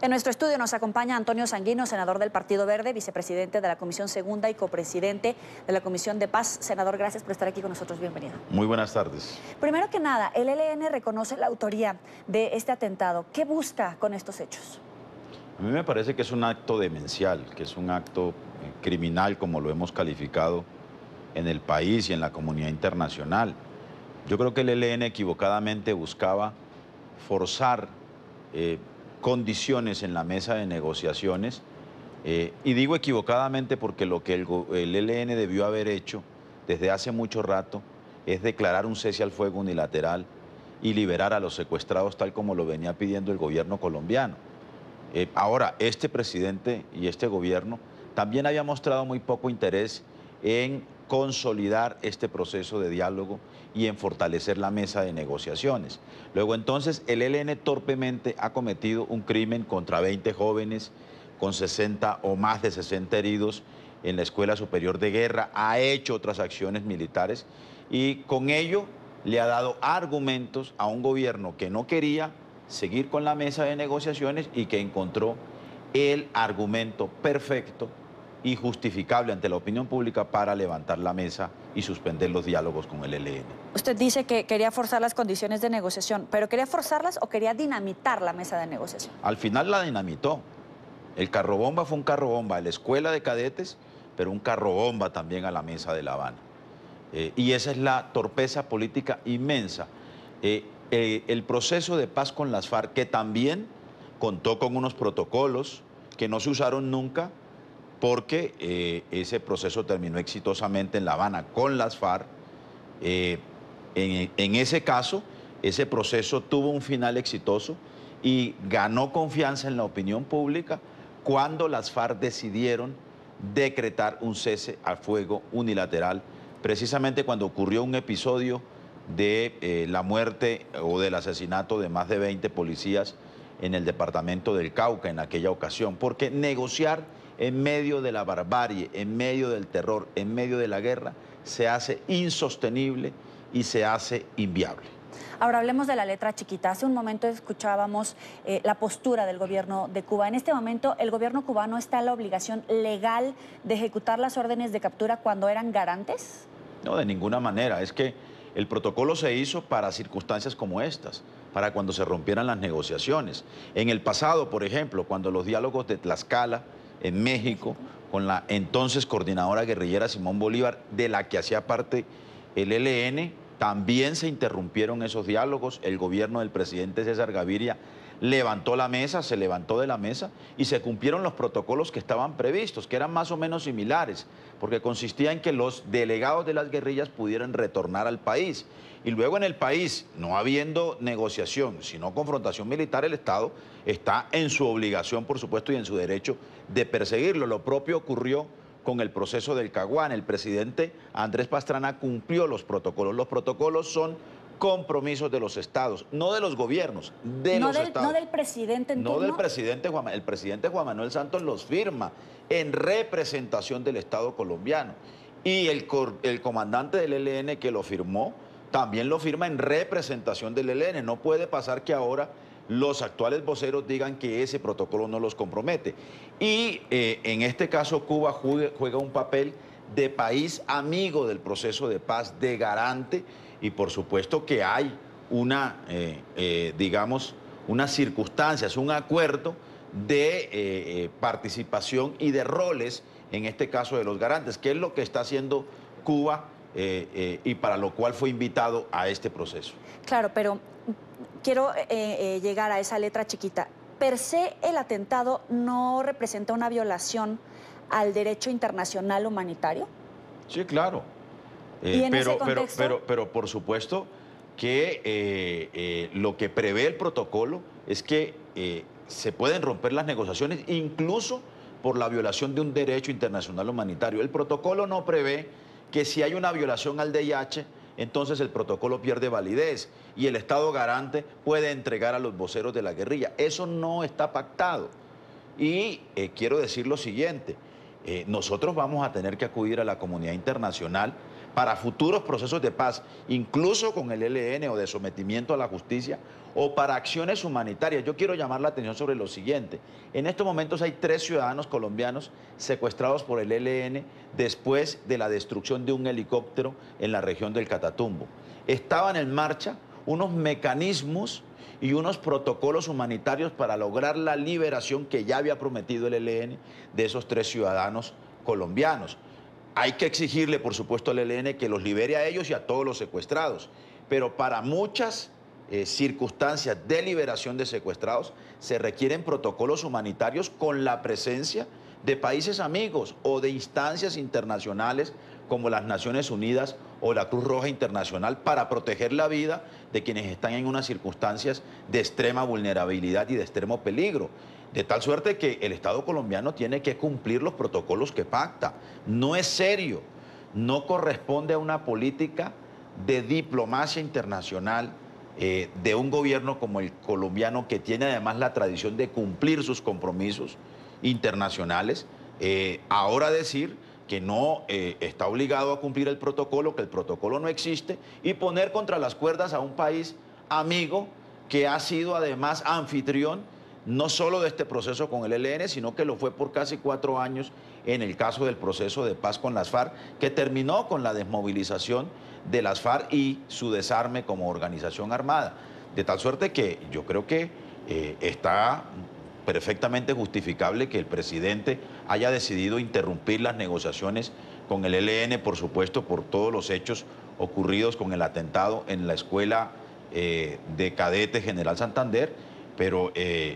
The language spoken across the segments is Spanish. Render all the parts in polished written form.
En nuestro estudio nos acompaña Antonio Sanguino, senador del Partido Verde, vicepresidente de la Comisión Segunda y copresidente de la Comisión de Paz. Senador, gracias por estar aquí con nosotros. Bienvenido. Muy buenas tardes. Primero que nada, el ELN reconoce la autoría de este atentado. ¿Qué busca con estos hechos? A mí me parece que es un acto demencial, que es un acto criminal, como lo hemos calificado en el país y en la comunidad internacional. Yo creo que el ELN equivocadamente buscaba forzar condiciones en la mesa de negociaciones, y digo equivocadamente porque lo que el ELN debió haber hecho desde hace mucho rato es declarar un cese al fuego unilateral y liberar a los secuestrados tal como lo venía pidiendo el gobierno colombiano. Ahora, este presidente y este gobierno también había mostrado muy poco interés en consolidar este proceso de diálogo y en fortalecer la mesa de negociaciones. Luego entonces el ELN torpemente ha cometido un crimen contra 20 jóvenes con 60 o más de 60 heridos en la Escuela Superior de Guerra, ha hecho otras acciones militares y con ello le ha dado argumentos a un gobierno que no quería seguir con la mesa de negociaciones y que encontró el argumento perfecto y justificable ante la opinión pública para levantar la mesa y suspender los diálogos con el ELN. Usted dice que quería forzar las condiciones de negociación, ¿pero quería forzarlas o quería dinamitar la mesa de negociación? Al final la dinamitó. El carrobomba fue un carrobomba a la escuela de cadetes, pero un carrobomba también a la mesa de La Habana. Y esa es la torpeza política inmensa. El proceso de paz con las FARC, que también contó con unos protocolos que no se usaron nunca, porque ese proceso terminó exitosamente en La Habana con las FARC. En ese caso, ese proceso tuvo un final exitoso y ganó confianza en la opinión pública cuando las FARC decidieron decretar un cese al fuego unilateral, precisamente cuando ocurrió un episodio de la muerte o del asesinato de más de 20 policías en el departamento del Cauca en aquella ocasión, porque negociar en medio de la barbarie, en medio del terror, en medio de la guerra, se hace insostenible y se hace inviable. Ahora hablemos de la letra chiquita. Hace un momento escuchábamos la postura del gobierno de Cuba. En este momento, ¿el gobierno cubano está en la obligación legal de ejecutar las órdenes de captura cuando eran garantes? No, de ninguna manera. Es que el protocolo se hizo para circunstancias como estas, para cuando se rompieran las negociaciones. En el pasado, por ejemplo, cuando los diálogos de Tlaxcala, en México, con la entonces coordinadora guerrillera Simón Bolívar, de la que hacía parte el ELN, también se interrumpieron esos diálogos. El gobierno del presidente César Gaviria levantó la mesa, se levantó de la mesa y se cumplieron los protocolos que estaban previstos, que eran más o menos similares, porque consistía en que los delegados de las guerrillas pudieran retornar al país. Y luego en el país, no habiendo negociación, sino confrontación militar, el Estado está en su obligación, por supuesto, y en su derecho de perseguirlo. Lo propio ocurrió con el proceso del Caguán. El presidente Andrés Pastrana cumplió los protocolos. Los protocolos son compromisos de los estados, no de los gobiernos, de los estados. No del presidente en turno. No del presidente Juan Manuel. El presidente Juan Manuel Santos los firma en representación del Estado colombiano. Y el comandante del ELN que lo firmó, también lo firma en representación del ELN. No puede pasar que ahora los actuales voceros digan que ese protocolo no los compromete. Y en este caso Cuba juega un papel de país amigo del proceso de paz, de garante, y por supuesto que hay digamos, unas circunstancias, un acuerdo de participación y de roles, en este caso de los garantes, que es lo que está haciendo Cuba y para lo cual fue invitado a este proceso. Claro, pero quiero llegar a esa letra chiquita. Per se, el atentado no representa una violación al derecho internacional humanitario. Sí, claro. Pero por supuesto que lo que prevé el protocolo es que se pueden romper las negociaciones incluso por la violación de un derecho internacional humanitario. El protocolo no prevé que si hay una violación al DIH, entonces el protocolo pierde validez y el Estado garante puede entregar a los voceros de la guerrilla. Eso no está pactado. Y quiero decir lo siguiente, nosotros vamos a tener que acudir a la comunidad internacional para futuros procesos de paz, incluso con el ELN o de sometimiento a la justicia, o para acciones humanitarias. Yo quiero llamar la atención sobre lo siguiente. En estos momentos hay 3 ciudadanos colombianos secuestrados por el ELN después de la destrucción de un helicóptero en la región del Catatumbo. Estaban en marcha unos mecanismos y unos protocolos humanitarios para lograr la liberación que ya había prometido el ELN de esos 3 ciudadanos colombianos. Hay que exigirle, por supuesto, al ELN que los libere a ellos y a todos los secuestrados, pero para muchas circunstancias de liberación de secuestrados se requieren protocolos humanitarios con la presencia de países amigos o de instancias internacionales como las Naciones Unidas o la Cruz Roja Internacional para proteger la vida de quienes están en unas circunstancias de extrema vulnerabilidad y de extremo peligro. De tal suerte que el Estado colombiano tiene que cumplir los protocolos que pacta. No es serio, no corresponde a una política de diplomacia internacional de un gobierno como el colombiano, que tiene además la tradición de cumplir sus compromisos internacionales, ahora decir que no está obligado a cumplir el protocolo, que el protocolo no existe, y poner contra las cuerdas a un país amigo que ha sido además anfitrión no solo de este proceso con el ELN, sino que lo fue por casi 4 años en el caso del proceso de paz con las FARC, que terminó con la desmovilización de las FARC y su desarme como organización armada. De tal suerte que yo creo que está perfectamente justificable que el presidente haya decidido interrumpir las negociaciones con el ELN, por supuesto, por todos los hechos ocurridos con el atentado en la escuela de cadetes General Santander, pero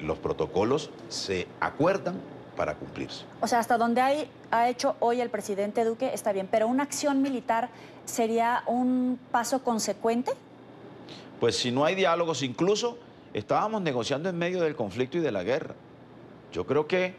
los protocolos se acuerdan para cumplirse. O sea, hasta donde ha hecho hoy el presidente Duque está bien, pero ¿una acción militar sería un paso consecuente? Pues si no hay diálogos, incluso estábamos negociando en medio del conflicto y de la guerra. Yo creo que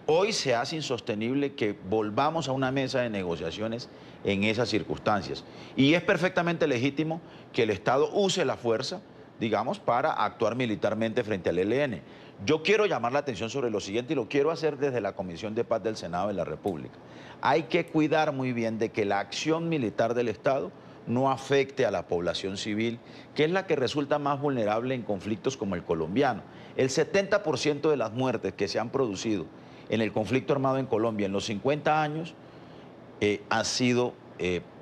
hoy se hace insostenible que volvamos a una mesa de negociaciones en esas circunstancias. Y es perfectamente legítimo que el Estado use la fuerza, digamos, para actuar militarmente frente al ELN. Yo quiero llamar la atención sobre lo siguiente, y lo quiero hacer desde la Comisión de Paz del Senado de la República. Hay que cuidar muy bien de que la acción militar del Estado no afecte a la población civil, que es la que resulta más vulnerable en conflictos como el colombiano. El 70% de las muertes que se han producido en el conflicto armado en Colombia en los 50 años ha sido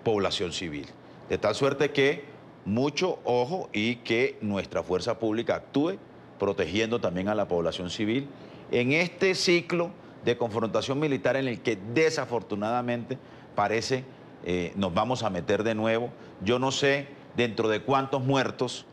población civil. De tal suerte que mucho ojo y que nuestra fuerza pública actúe protegiendo también a la población civil en este ciclo de confrontación militar en el que desafortunadamente parece nos vamos a meter de nuevo. Yo no sé dentro de cuántos muertos,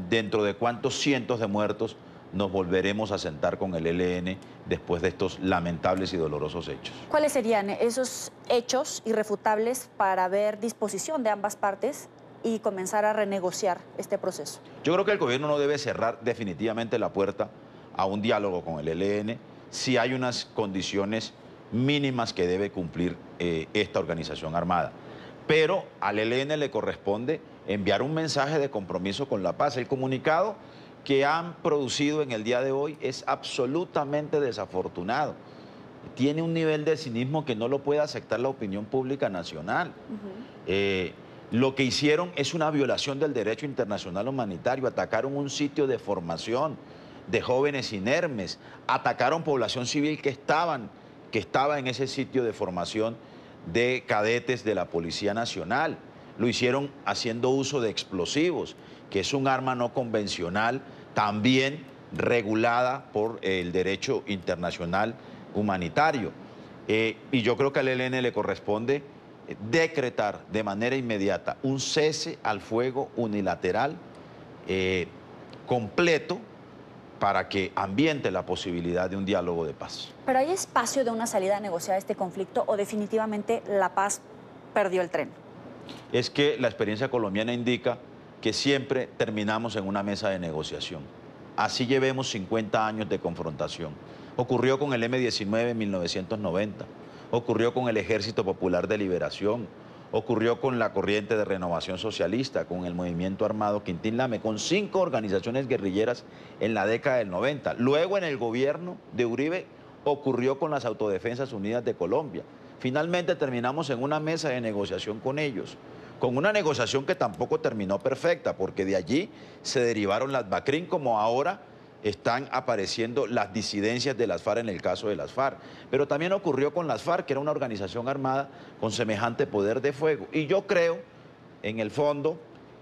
dentro de cuántos cientos de muertos nos volveremos a sentar con el ELN después de estos lamentables y dolorosos hechos. ¿Cuáles serían esos hechos irrefutables para ver disposición de ambas partes y comenzar a renegociar este proceso? Yo creo que el gobierno no debe cerrar definitivamente la puerta a un diálogo con el ELN si hay unas condiciones mínimas que debe cumplir esta organización armada. Pero al ELN le corresponde enviar un mensaje de compromiso con la paz. El comunicado que han producido en el día de hoy es absolutamente desafortunado. Tiene un nivel de cinismo que no lo puede aceptar la opinión pública nacional. Lo que hicieron es una violación del derecho internacional humanitario. Atacaron un sitio de formación de jóvenes inermes, atacaron población civil que estaba en ese sitio de formación de cadetes de la Policía Nacional. Lo hicieron haciendo uso de explosivos, que es un arma no convencional, también regulada por el derecho internacional humanitario. Y yo creo que al ELN le corresponde decretar de manera inmediata un cese al fuego unilateral completo para que ambiente la posibilidad de un diálogo de paz. ¿Pero hay espacio de una salida negociada a este conflicto o definitivamente la paz perdió el tren? Es que la experiencia colombiana indica que siempre terminamos en una mesa de negociación. Así llevemos 50 años de confrontación. Ocurrió con el M-19 en 1990, ocurrió con el Ejército Popular de Liberación, ocurrió con la Corriente de Renovación Socialista, con el Movimiento Armado Quintín Lame, con 5 organizaciones guerrilleras en la década del 90. Luego en el gobierno de Uribe ocurrió con las Autodefensas Unidas de Colombia. Finalmente terminamos en una mesa de negociación con ellos, con una negociación que tampoco terminó perfecta, porque de allí se derivaron las BACRIM, como ahora están apareciendo las disidencias de las FARC en el caso de las FARC. Pero también ocurrió con las FARC, que era una organización armada con semejante poder de fuego. Y yo creo, en el fondo,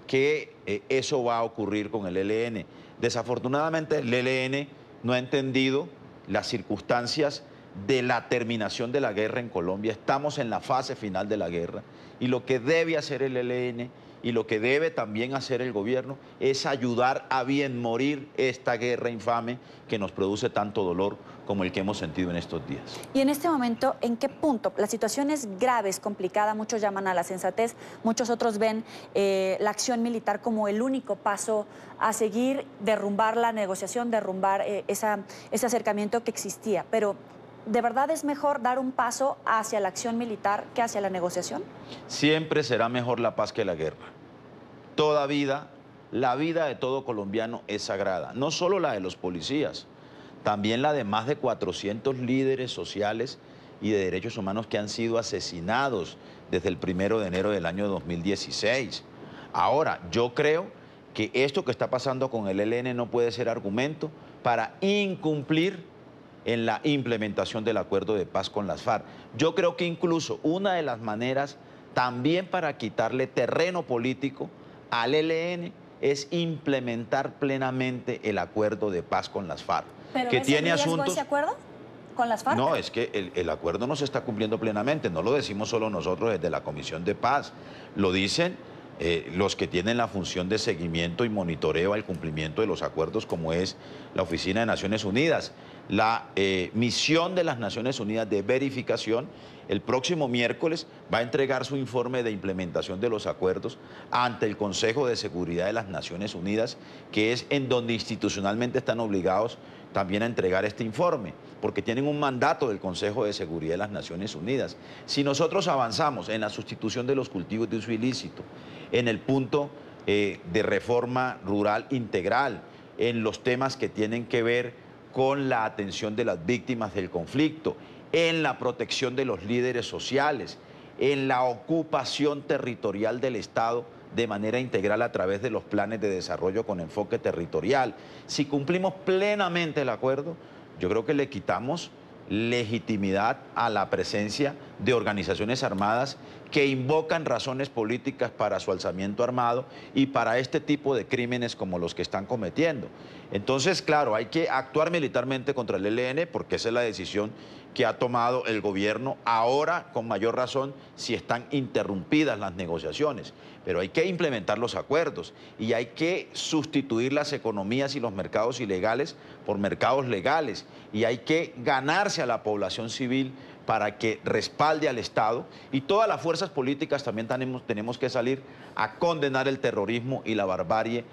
que eso va a ocurrir con el ELN. Desafortunadamente, el ELN no ha entendido las circunstancias de la terminación de la guerra en Colombia. Estamos en la fase final de la guerra y lo que debe hacer el ELN y lo que debe también hacer el gobierno es ayudar a bien morir esta guerra infame que nos produce tanto dolor como el que hemos sentido en estos días. Y en este momento, ¿en qué punto? La situación es grave, es complicada, muchos llaman a la sensatez, muchos otros ven la acción militar como el único paso a seguir, derrumbar la negociación, derrumbar ese acercamiento que existía. Pero, ¿de verdad es mejor dar un paso hacia la acción militar que hacia la negociación? Siempre será mejor la paz que la guerra. Toda vida, la vida de todo colombiano es sagrada, no solo la de los policías, también la de más de 400 líderes sociales y de derechos humanos que han sido asesinados desde el 1 de enero del año 2016. Ahora, yo creo que esto que está pasando con el ELN no puede ser argumento para incumplir en la implementación del acuerdo de paz con las FARC. Yo creo que incluso una de las maneras también para quitarle terreno político al ELN es implementar plenamente el acuerdo de paz con las FARC. ¿Pero que ves tiene en riesgo asuntos... ese acuerdo con las FARC? No, es que el acuerdo no se está cumpliendo plenamente, no lo decimos solo nosotros desde la Comisión de Paz, lo dicen los que tienen la función de seguimiento y monitoreo al cumplimiento de los acuerdos, como es la Oficina de Naciones Unidas. La misión de las Naciones Unidas de verificación el próximo miércoles va a entregar su informe de implementación de los acuerdos ante el Consejo de Seguridad de las Naciones Unidas, que es en donde institucionalmente están obligados también a entregar este informe, porque tienen un mandato del Consejo de Seguridad de las Naciones Unidas. Si nosotros avanzamos en la sustitución de los cultivos de uso ilícito, en el punto de reforma rural integral, en los temas que tienen que ver con la atención de las víctimas del conflicto, en la protección de los líderes sociales, en la ocupación territorial del Estado de manera integral a través de los planes de desarrollo con enfoque territorial. Si cumplimos plenamente el acuerdo, yo creo que le quitamos legitimidad a la presencia de organizaciones armadas que invocan razones políticas para su alzamiento armado y para este tipo de crímenes como los que están cometiendo. Entonces, claro, hay que actuar militarmente contra el ELN porque esa es la decisión que ha tomado el gobierno ahora con mayor razón si están interrumpidas las negociaciones. Pero hay que implementar los acuerdos y hay que sustituir las economías y los mercados ilegales por mercados legales y hay que ganarse a la población civil para que respalde al Estado y todas las fuerzas políticas también tenemos que salir a condenar el terrorismo y la barbarie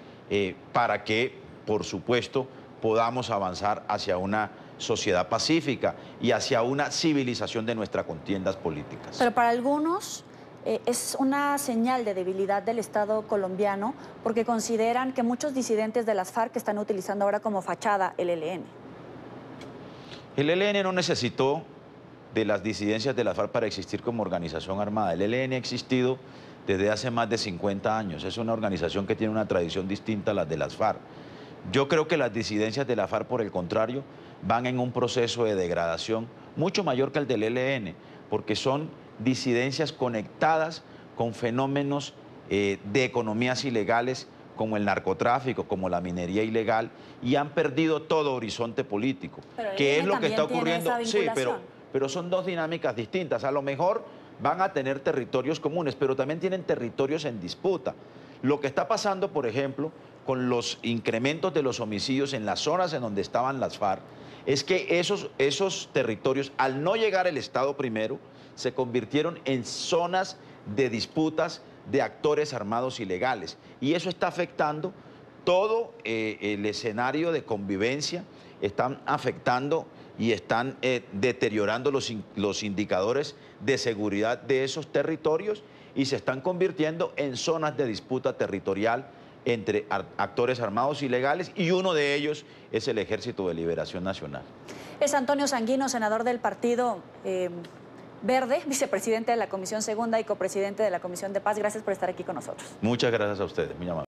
para que, por supuesto, podamos avanzar hacia una sociedad pacífica y hacia una civilización de nuestras contiendas políticas. Pero para algunos es una señal de debilidad del Estado colombiano porque consideran que muchos disidentes de las FARC están utilizando ahora como fachada el ELN. El ELN no necesitó de las disidencias de las FARC para existir como organización armada. El ELN ha existido desde hace más de 50 años. Es una organización que tiene una tradición distinta a la de las FARC. Yo creo que las disidencias de la FARC, por el contrario, van en un proceso de degradación mucho mayor que el del ELN, porque son disidencias conectadas con fenómenos de economías ilegales como el narcotráfico, como la minería ilegal, y han perdido todo horizonte político. ¿Qué es lo que está ocurriendo? Sí, pero son dos dinámicas distintas. A lo mejor van a tener territorios comunes, pero también tienen territorios en disputa. Lo que está pasando, por ejemplo, con los incrementos de los homicidios en las zonas en donde estaban las FARC, es que esos territorios, al no llegar el Estado primero, se convirtieron en zonas de disputas de actores armados ilegales. Y eso está afectando todo el escenario de convivencia, están afectando y están deteriorando los indicadores de seguridad de esos territorios y se están convirtiendo en zonas de disputa territorial entre actores armados ilegales y uno de ellos es el Ejército de Liberación Nacional. Es Antonio Sanguino, senador del partido Verde, vicepresidente de la Comisión Segunda y copresidente de la Comisión de Paz. Gracias por estar aquí con nosotros. Muchas gracias a ustedes, muy amable.